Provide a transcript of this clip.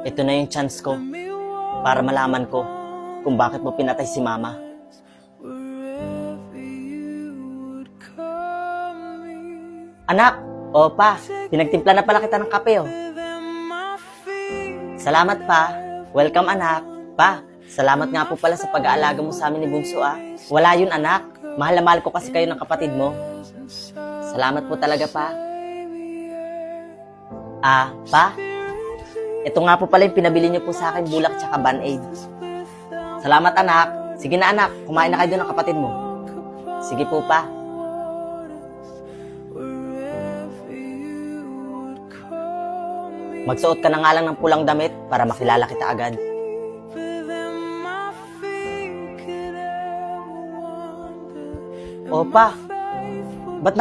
Ito na yung chance ko para malaman ko kung bakit mo pinatay si Mama. Anak, o pa, pinagtimpla na pala kita ng kape, oh. Salamat, pa. Welcome, anak. Pa, salamat nga po pala sa pag-aalaga mo sa amin ni Bunso, ah. Wala yun, anak. Mahal na mahal ko kasi kayo ng kapatid mo. Salamat po talaga, pa. Pa, ito nga po pala yung pinabili niyo po sa akin, bulak tsaka Band-Aid. Salamat, anak. Sige na, anak. Kumain na kayo doon ng kapatid mo. Sige po, pa. Magsuot ka na nga lang ng pulang damit para makilala kita agad. Opa, ba't